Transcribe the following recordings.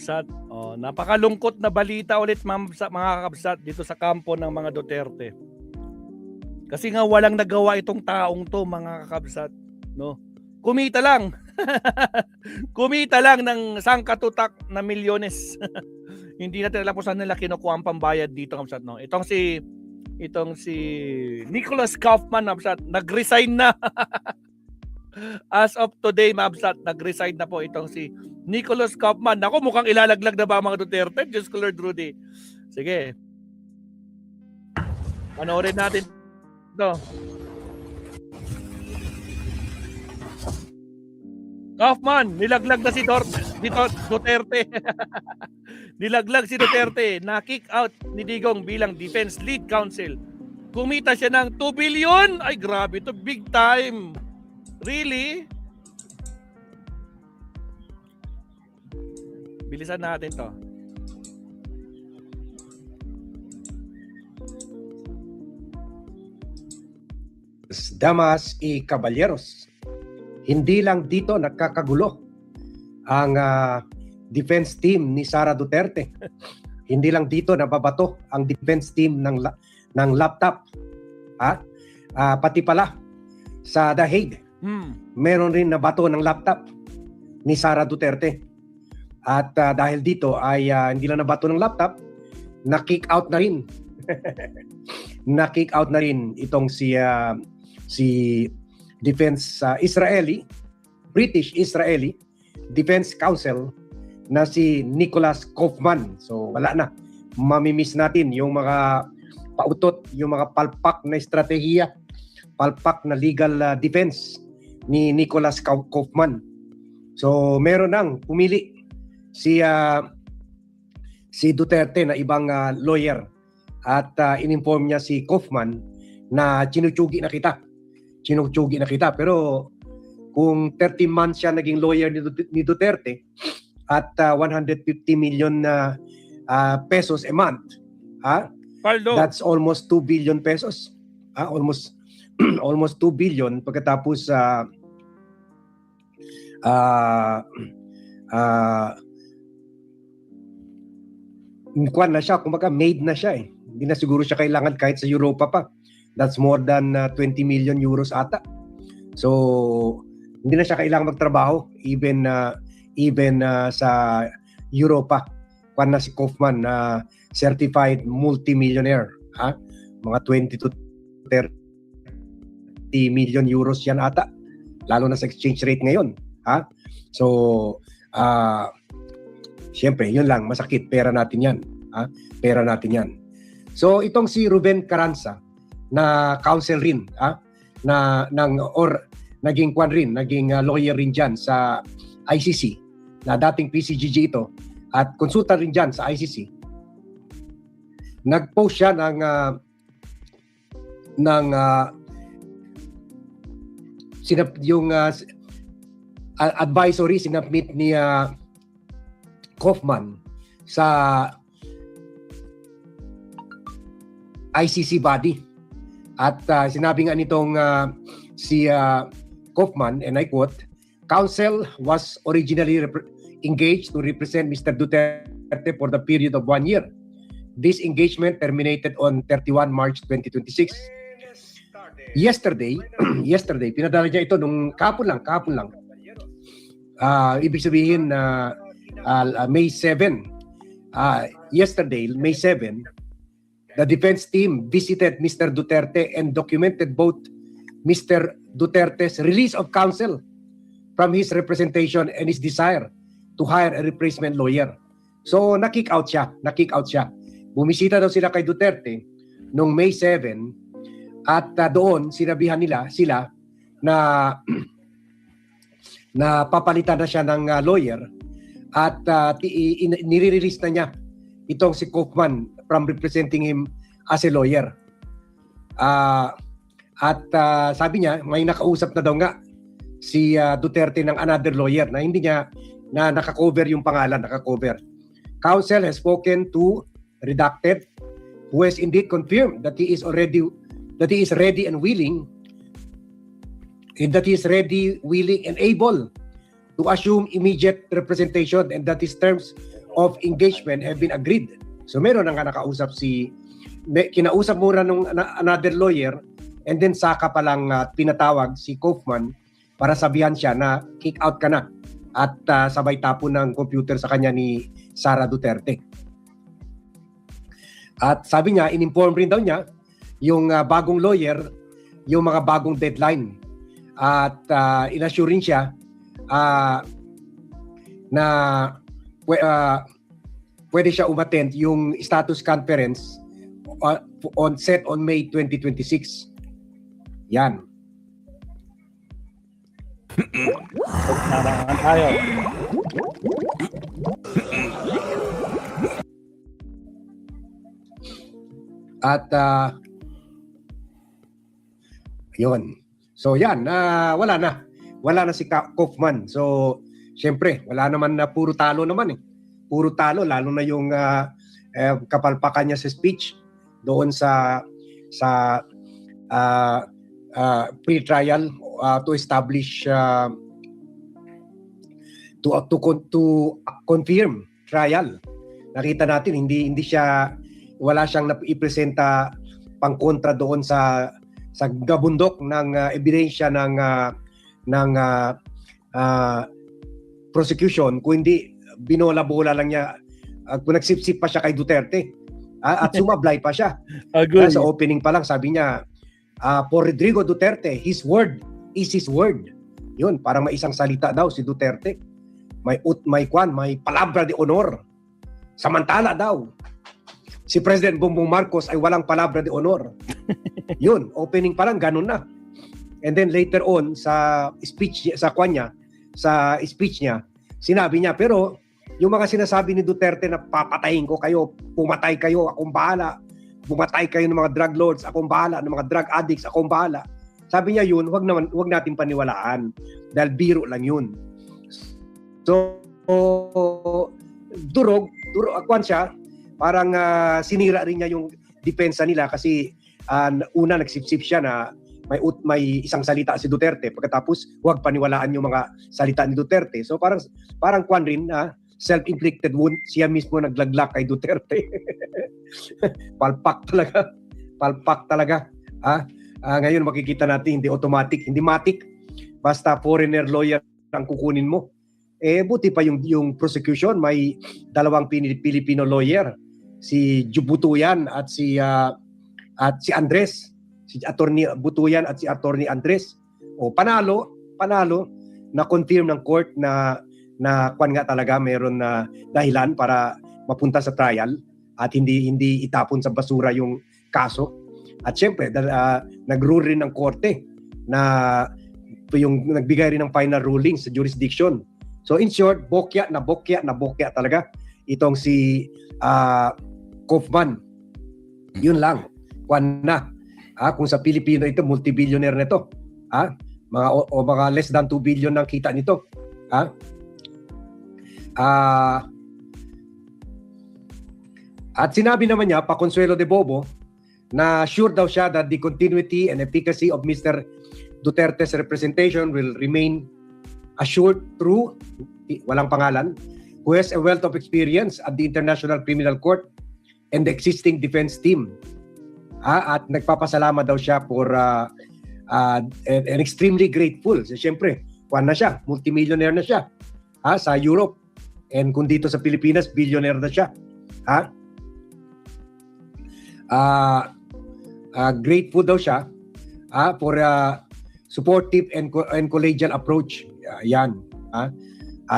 kakabsat. Napakalungkot na balita ulit mga kakabsat dito sa kampo ng mga Duterte. Kasi nga walang nagawa itong taong to, mga kakabsat, no? Kumita lang. Kumita lang ng sangkatutak na milyones. Hindi natin alam kung saan nila kinukuha ang pambayad dito, kakabsat, no? Itong si Nicholas Kaufman, kakabsat, nag-resign na. As of today, mabsat, nag-resign na po itong si Nicholas Kaufman. Ako, mukhang ilalaglag na ba mga Duterte? Diyos ko, Lord Rudy. Sige. Panoorin natin ito. Kaufman, nilaglag na si Duterte. Nilaglag si Duterte. Na-kick out ni Digong bilang Defense Lead Counsel. Kumita siya ng 2 billion. Ay, grabe ito. Big time. Really? Bilisan natin to. Damas y caballeros, hindi lang dito nagkakagulo ang defense team ni Sara Duterte. Hindi lang dito nababato ang defense team ng laptop. Pati pala sa The Hague, meron rin nabato ng laptop ni Sara Duterte. At dahil dito ay hindi lang nabato ng laptop, na-kick out na rin. Na-kick out na rin itong si Defense British Israeli Defense Council na si Nicholas Kaufman. So wala na. Mamimiss natin yung mga pautot, yung mga palpak na estratehiya, palpak na legal defense ni Nicholas Kaufman. So meron nang pumili si Duterte na ibang lawyer at in-inform niya si Kaufman na chinuchugi na kita. Pero kung 13 months siya naging lawyer ni Duterte at 150 million pesos a month, that's almost 2 billion pesos. Almost 2 billion pagkatapos kuwan na siya, kumbaga made na siya eh. Hindi na siguro siya kailangan kahit sa Europa pa. That's more than 20 million euros ata. So hindi na siya kailangan magtrabaho even sa Europa. Kuwan na si Kaufman na certified multimillionaire. Mga 20 to 30 million euros yan ata. Lalo na sa exchange rate ngayon. So siyempre, yun lang, masakit. Pera natin yan. Pera natin yan. So, itong si Ruben Carranza, na counsel rin, naging kwan rin, naging lawyer rin dyan sa ICC, na dating PCGG ito, at konsultan rin dyan sa ICC. Nag-post siya yung advisory sinabmit ni Kaufman sa ICC body. At sinabi nga nitong si Kaufman, and I quote, "Counsel was originally engaged to represent Mr. Duterte for the period of 1 year. This engagement terminated on 31 March 2026. Yesterday, pinadala niya ito nung kahapon lang. Ibig sabihin May 7. Yesterday, May 7, the defense team visited Mr. Duterte and documented both Mr. Duterte's release of counsel from his representation and his desire to hire a replacement lawyer." So, na-kick out siya. Bumisita daw sila kay Duterte noong May 7 at doon sinabihan sila na papalitan na siya ng lawyer at nire-release na niya itong si Kaufman from representing him as a lawyer. Sabi niya, may nakausap na daw nga si Duterte ng another lawyer na hindi niya na nakakover yung pangalan, Counsel has spoken to redacted, who has indeed confirmed that he is ready and willing and able to assume immediate representation and that his terms of engagement have been agreed. So meron na nga nakausap kinausap muna nung another lawyer, and then saka pa lang pinatawag si Kaufman para sabihan siya na kick out ka na at sabay tapon ng computer sa kanya ni Sara Duterte. At sabi niya, in-inform rin daw niya yung bagong lawyer, yung mga bagong deadline. At inassure rin siya na pwede siya umattend yung status conference set on May 2026. Yan. Narangan tayo. At yun. So yan, wala na si Kaufman. So syempre, wala naman na puro talo naman eh. Puro talo, lalo na yung kapalpakan niya sa speech doon sa pre-trial to establish to confirm trial. Nakita natin hindi siya, wala siyang ipresenta pangkontra doon sa gabundok ng ebidensya ng prosecution, kundi binola-bola lang niya, kung nagsipsip pa siya kay Duterte at sumablay pa siya. Sa opening pa lang sabi niya, for Rodrigo Duterte, his word is his word. Yun, parang may isang salita daw si Duterte. May palabra de honor. Samantala daw, si President Bongbong Marcos ay walang palabra de honor. Yun, opening pa lang, ganun na. And then later on, sa speech niya, sinabi niya, pero yung mga sinasabi ni Duterte na papatayin ko kayo, pumatay kayo, akong bahala. Bumatay kayo ng mga drug lords, akong bahala. Ng mga drug addicts, akong bahala. Sabi niya yun, wag natin paniwalaan. Dahil biro lang yun. So, durog akwan siya, parang sinira rin niya yung depensa nila kasi una nagsipsip siya na may isang salita si Duterte, pagkatapos huwag paniwalaan yung mga salita ni Duterte. So parang kwan rin, self-inflicted wound, siya mismo naglaglak kay Duterte. Palpak talaga. Ngayon makikita natin, hindi automatic, hindi matic, basta foreigner lawyer ang kukunin mo. Buti pa yung prosecution, may dalawang Filipino lawyer, si Butuyan at si Andres, si Attorney Butuyan at si Attorney Andres. Panalo na confirm ng court na kwan nga talaga meron na dahilan para mapunta sa trial at hindi itapon sa basura yung kaso. At syempre nag-rule rin ng korte na yung nagbigay rin ng final ruling sa jurisdiction. So in short, bokya talaga itong si Kaufman. Yun lang. Kwan na. Kung sa Pilipino ito, multi-billionaire na ito. Mga less than 2 billion ang kita nito. At sinabi naman niya, Consuelo de Bobo, na sure daw siya that the continuity and efficacy of Mr. Duterte's representation will remain assured through, walang pangalan, who has a wealth of experience at the International Criminal Court and the existing defense team. At nagpapasalamat daw siya for and extremely grateful. So, siyempre, kuwan na siya, multimillionaire na siya sa Europe. And kung dito sa Pilipinas, billionaire na siya. Grateful daw siya for supportive and collegial approach. Yan.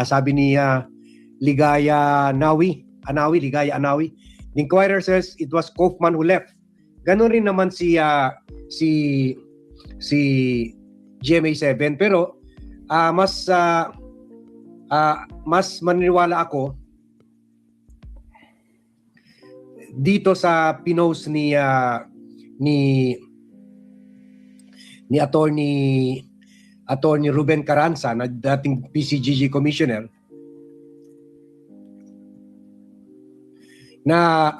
Sabi ni Ligaya Anawi. The inquirer says it was Kaufman who left. Ganon rin naman si GMA7, pero mas maniniwala ako dito sa pinost ni Attorney Ruben Carranza, na dating PCGG commissioner, na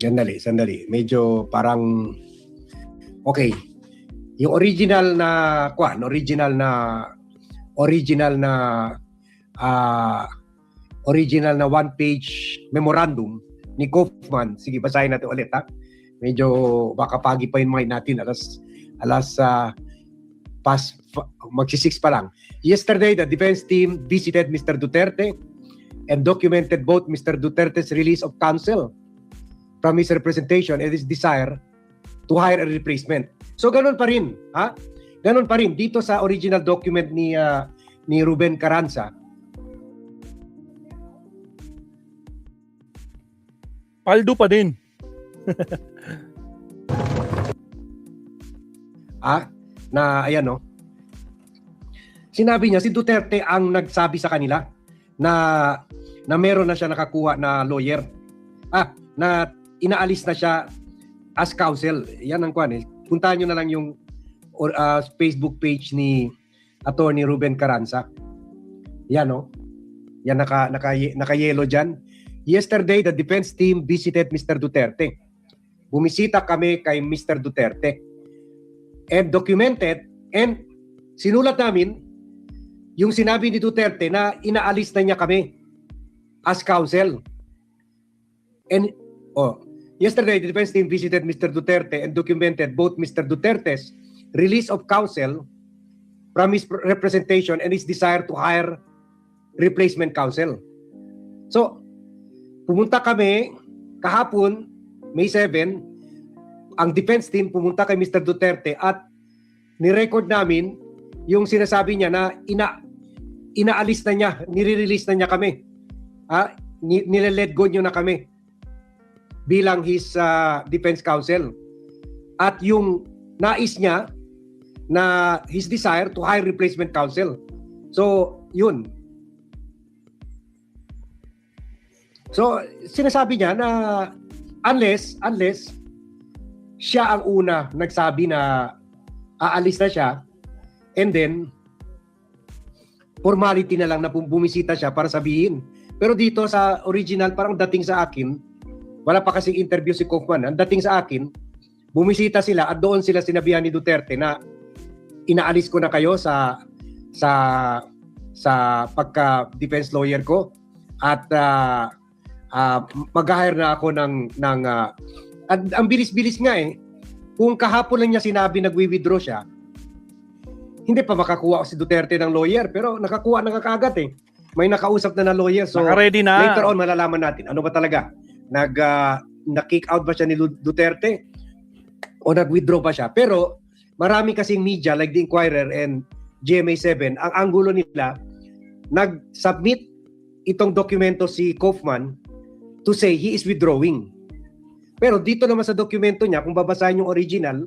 sandali. Medyo parang okay. Yung original na original na one-page memorandum ni Kaufman. Sige, basahin natin ulit, ha. Medyo baka pagi pa yung mind natin, magsi-6 pa lang. Yesterday, the defense team visited Mr. Duterte and documented both Mr. Duterte's release of counsel from his representation and his desire to hire a replacement. So ganun pa rin, ha? Ganun pa rin dito sa original document ni Ruben Carranza. Paldo pa din. Na ayan, no. Sinabi niya si Duterte ang nagsabi sa kanila na meron na siya nakakuha na lawyer. Na inaalis na siya as counsel. Yan ang kwan eh. Puntahan niyo na lang yung Facebook page ni Attorney Ruben Carranza. Yan, no. Yan naka-yellow diyan. Yesterday, the defense team visited Mr. Duterte. Bumisita kami kay Mr. Duterte and documented and sinulat namin yung sinabi ni Duterte na inaalis na niya kami as counsel. And yesterday, the defense team visited Mr. Duterte and documented both Mr. Duterte's release of counsel from his representation and his desire to hire replacement counsel. So, pumunta kami kahapon, May 7, ang defense team pumunta kay Mr. Duterte at ni-record namin yung sinasabi niya na inaalis na niya, nire-release na niya kami. Nile-let go niyo na kami bilang his defense counsel. At yung nais niya na his desire to hire replacement counsel. So, yun. So, sinasabi niya na unless siya ang una nagsabi na aalis na siya and then formality na lang na bumisita siya para sabihin. Pero dito sa original, parang dating sa akin, wala pa kasing interview si Kaufman. Ang dating sa akin, bumisita sila at doon sila sinabihan ni Duterte na inaalis ko na kayo sa pagka-defense lawyer ko at mag-hire na ako ng ang bilis-bilis nga eh. Kung kahapon lang niya sinabi nagwi-withdraw siya, hindi pa makakuha si Duterte ng lawyer, pero nakakuha na kaagad eh. May nakausap na lawyer. So naka-ready na. Later on malalaman natin ano ba talaga. Na-kick out ba siya ni Duterte o nag-withdraw ba siya? Pero marami kasing media like The Inquirer and GMA7, ang anggulo nila, nag-submit itong dokumento si Kaufman to say he is withdrawing. Pero dito naman sa dokumento niya, kung babasahin yung original,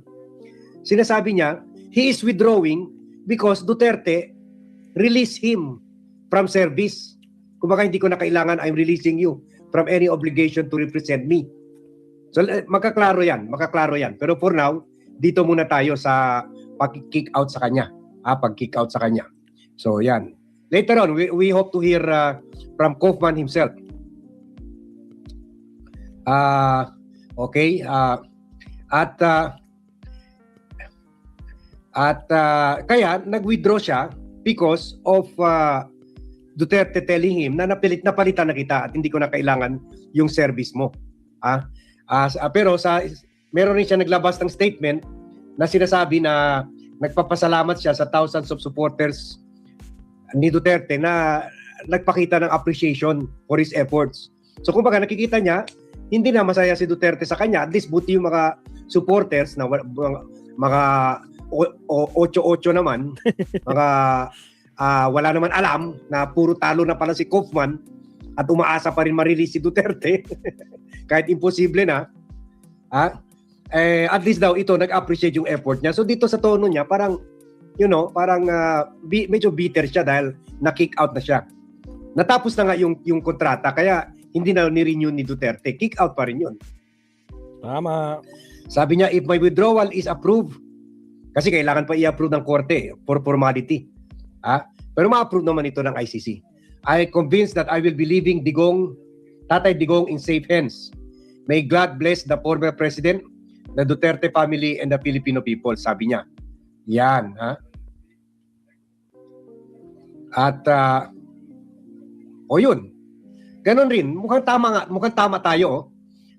sinasabi niya, he is withdrawing because Duterte released him from service. Kumbaga hindi ko na kailangan, I'm releasing you from any obligation to represent me. So makaklaro yan. Pero for now, dito muna tayo sa pag-kick out sa kanya. Pag-kick out sa kanya. So yan. Later on, we hope to hear from Kaufman himself. Okay. Kaya nag-withdraw siya because of Duterte telling him na napalitan na kita at hindi ko na kailangan yung service mo. Pero meron rin siya naglabas ng statement na sinasabi na nagpapasalamat siya sa thousands of supporters ni Duterte na nagpakita ng appreciation for his efforts. So kumbaga nakikita niya, hindi na masaya si Duterte sa kanya. At least buti yung mga supporters na mga 8-8 naman, mga wala naman alam na puro talo na pala si Kaufman at umaasa pa rin ma-release si Duterte kahit imposible na. At least daw ito nag-appreciate yung effort niya. So dito sa tono niya parang medyo bitter siya dahil na-kick out na siya. Natapos na nga yung kontrata kaya hindi na ni-renew ni Duterte. Kick out pa rin yun. Tama. Sabi niya, if my withdrawal is approved, kasi kailangan pa i-approve ng korte for formality. Pero ma-approve naman ito ng ICC. I am convinced that I will be leaving Tatay Digong in safe hands. May God bless the former president, the Duterte family, and the Filipino people, sabi niya. Yan, At o yun. Ganon rin, mukhang tama tayo.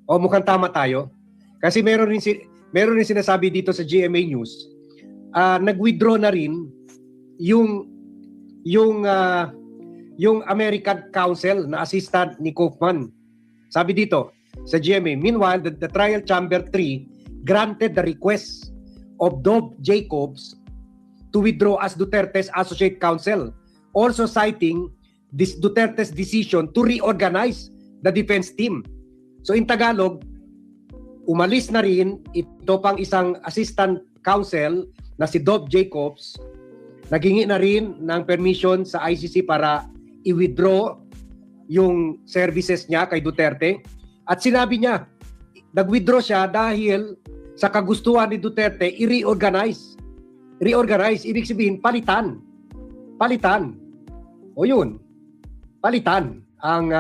Mukhang tama tayo. Kasi meron rin sinasabi dito sa GMA News, nag-withdraw na rin yung American Council na assistant ni Kaufman. Sabi dito sa GMA, meanwhile, the trial chamber 3 granted the request of Dov Jacobs to withdraw as Duterte's associate counsel, also citing this Duterte's decision to reorganize the defense team. So in Tagalog, umalis na rin ito pang isang assistant counsel na si Dov Jacobs, naghingi na rin ng permission sa ICC para i-withdraw yung services niya kay Duterte. At sinabi niya, nag-withdraw siya dahil sa kagustuhan ni Duterte i-reorganize. Reorganize, ibig sabihin palitan. Palitan. O yun. Palitan ang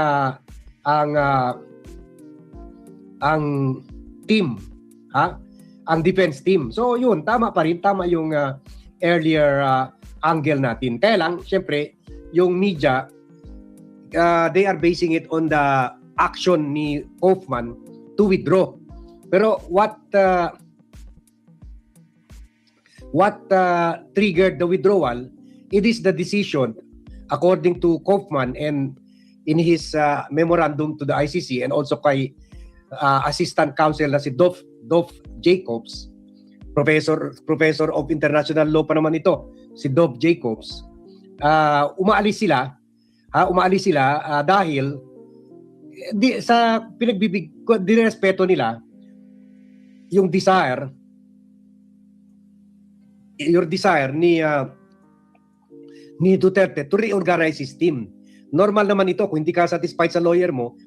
team, ang defense team. So yun, tama pa rin, tama yung earlier angle natin. Kaya lang, syempre, yung media, they are basing it on the action ni Kaufman to withdraw. Pero what triggered the withdrawal, it is the decision according to Kaufman and in his memorandum to the ICC and also kay assistant counsel na si Dov Jacobs, professor of international law pa naman ito, si Dov Jacobs. Umaalis sila dahil sa dinespeto nila yung desire ni Duterte to reorganize his team. Normal naman ito kung hindi ka satisfied sa lawyer mo.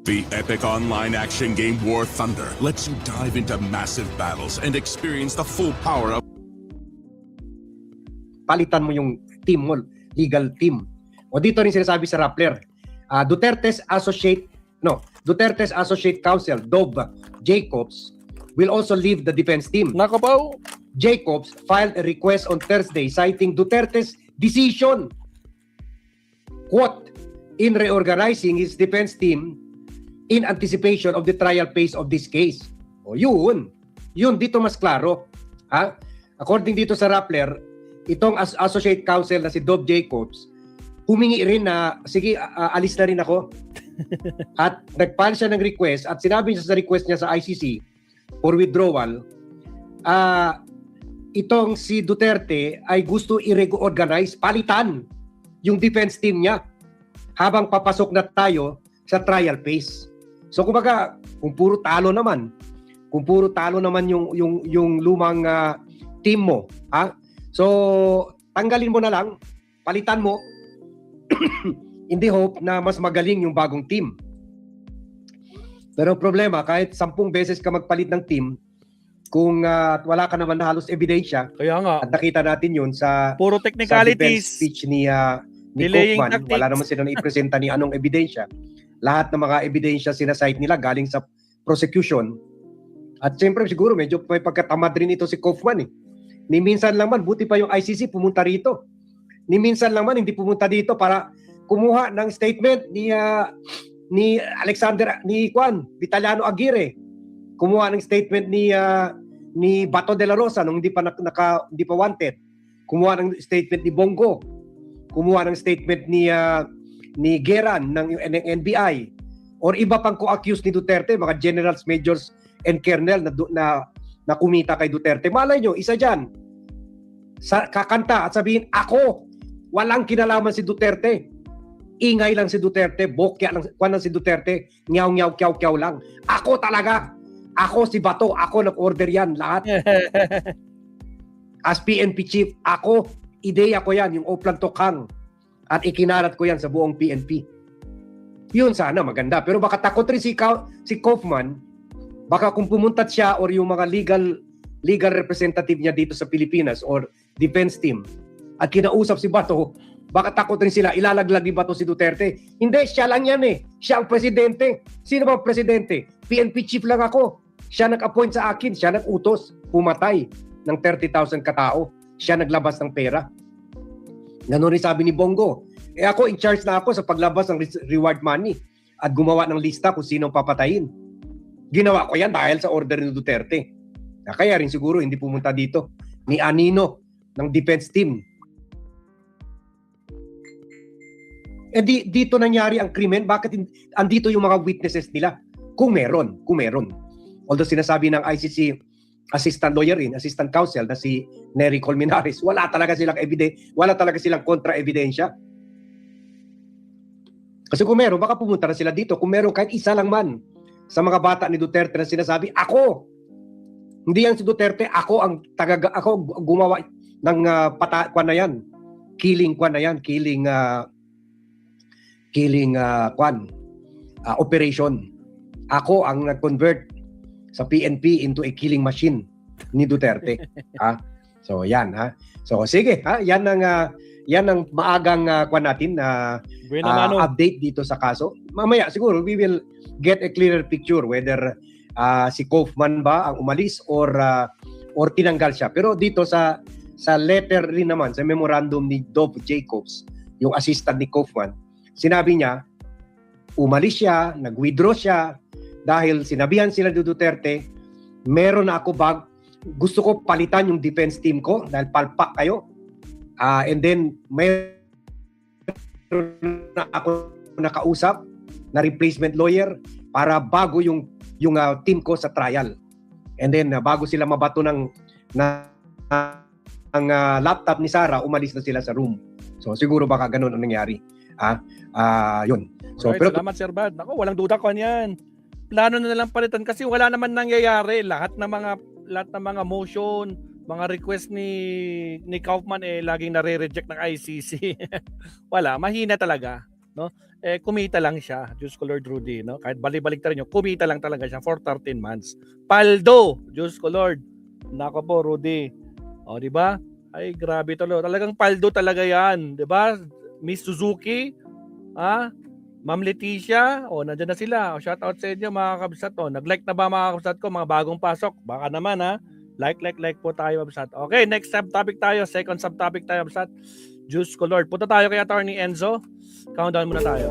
The epic online action game War Thunder lets you dive into massive battles and experience the full power of Palitan mo yung team mo, legal team. O dito rin sinasabi sa Rappler, Duterte's associate counsel, Dov Jacobs, will also leave the defense team. Nako po. Jacobs filed a request on Thursday citing Duterte's decision, quote, in reorganizing his defense team in anticipation of the trial phase of this case. O yun dito mas klaro. According dito sa Rappler, itong associate counsel na si Dov Jacobs, humingi rin na, sige, alis na rin ako. At nag-file siya ng request at sinabi niya sa request niya sa ICC for withdrawal, itong si Duterte ay gusto i-reorganize, palitan yung defense team niya habang papasok na tayo sa trial phase. So kumbaga, kung puro talo naman yung lumang team mo, so tanggalin mo na lang, palitan mo in the hope na mas magaling yung bagong team. Pero problema, kahit 10 beses ka magpalit ng team, kung wala ka naman na halos ebidensya, Kaya nga, at nakita natin yun sa puro defense technicalities. speech ni Delaying Kaufman, tactics. wala naman sila na-ipresenta ni anong ebidensya. Lahat ng mga ebidensya sinasite nila galing sa prosecution. At siyempre siguro medyo may pagkatamad rin ito si Kaufman. Ni minsan lang man, buti pa yung ICC pumunta rito. Ni minsan lang man, hindi pumunta dito para kumuha ng statement ni Vitaliano Aguirre. Kumuha ng statement ni Bato de la Rosa nung hindi pa wanted. Kumuha ng statement ni Bongo. Kumuha ng statement ni Geran ng NBI or iba pang co-accused ni Duterte, mga generals, majors and colonel na kumita kay Duterte. Malay nyo, isa dyan kakanta at sabihin, ako, walang kinalaman si Duterte, ingay lang si Duterte, bokya lang si Duterte, nyaw kyaw lang, ako talaga, ako si Bato, ako nag-order yan lahat. As PNP chief, ako, ideya ko yan, yung Oplan Tokhang, at ikinalat ko yan sa buong PNP. Yun sana maganda. Pero baka takot rin si Kaufman, baka kung pumuntat siya or yung mga legal representative niya dito sa Pilipinas or defense team at kinausap si Bato, baka takot rin sila, ilalaglag ni Bato si Duterte. Hindi, siya lang yan eh. Siya ang presidente. Sino ba ang presidente? PNP chief lang ako. Siya nag-appoint sa akin, siya nag-utos, pumatay ng 30,000 katao. Siya naglabas ng pera. Ganun rin sabi ni Bongo. Ako, in charge na ako sa paglabas ng reward money at gumawa ng lista kung sino ang papatayin. Ginawa ko yan dahil sa order ni Duterte. Kaya rin siguro hindi pumunta dito ni Anino ng defense team. Dito nangyari ang krimen, bakit andito yung mga witnesses nila? Kung meron. Although sinasabi ng ICC assistant lawyer assistant counsel na si Nery Colmenares, wala talaga silang kontra-ebidensya. Kasi kung meron, baka pumunta na sila dito. Kung meron kahit isa lang man sa mga bata ni Duterte na sinasabi, ako! Hindi yan si Duterte, ako gumawa ng killing operation. Ako ang nag-convert sa PNP into a killing machine ni Duterte. So yan So sige, yan ang maagang natin na update dito sa kaso. Mamaya siguro we will get a clearer picture whether si Kaufman ba ang umalis or tinanggal siya. Pero dito sa letter rin naman, sa memorandum ni Dov Jacobs, yung assistant ni Kaufman, sinabi niya umalis siya, nag-withdraw siya dahil sinabihan sila ni Duterte, meron na ako gusto ko palitan yung defense team ko dahil palpak kayo. And then meron na ako nakausap na replacement lawyer para bago yung team ko sa trial. And then bago sila mabato ng laptop ni Sara, umalis na sila sa room. So siguro baka ganun ang nangyari. Yun. So Alright, pero salamat Sir Bad. Ako, walang duda ko yan. Plano na lang palitan kasi wala naman nangyayari. Lahat ng mga motion, mga request ni Kaufman laging nare-reject ng ICC. Wala, mahina talaga, no? Kumita lang siya, Diyos ko Lord Rudy, no? Kahit balik-balik tayo, kumita lang talaga siya for 13 months. Paldo, Diyos ko Lord. Nako po, Rudy. O, di ba? Ay, grabe talo. Talagang paldo talaga 'yan, di ba? Miss Suzuki, Ma'am Leticia, nandiyan na sila. Shout out sa inyo mga kabsat. Nag-like na ba mga kabsat ko? Mga bagong pasok. Baka naman Like po tayo kabsat. Okay, next subtopic tayo. Second subtopic tayo kabsat. Diyos ko Lord. Punta tayo kay Attorney Enzo. Countdown muna tayo.